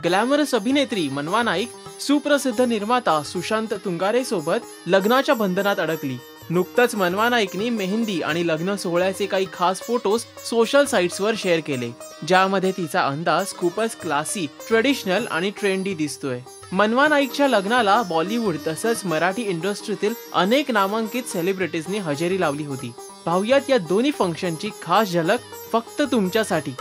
Glamorous अभिनेत्री मनवा नाईक सुप्रसिद्ध निर्माता सुशांत तुंगारे सोबत लग्नाच्या बंधनात अडकली. नुकतंच मनवा नाईकनी मेहंदी आणि लग्न सोहळ्याचे काही खास फोटोज सोशल साईट्सवर शेअर केले, ज्यामध्ये तिचा अंदाज खूपच क्लासी, ट्रेडिशनल आणि ट्रेंडी दिसतोय. मनवा नाईकच्या लग्नाला बॉलिवूड तसंच मराठी इंडस्ट्रीतील अनेक नामांकित सेलिब्रिटीजनी हजेरी लावली होती. पाहुयात या दोन्ही फंक्शनची खास झलक फक्त तुमच्यासाठी.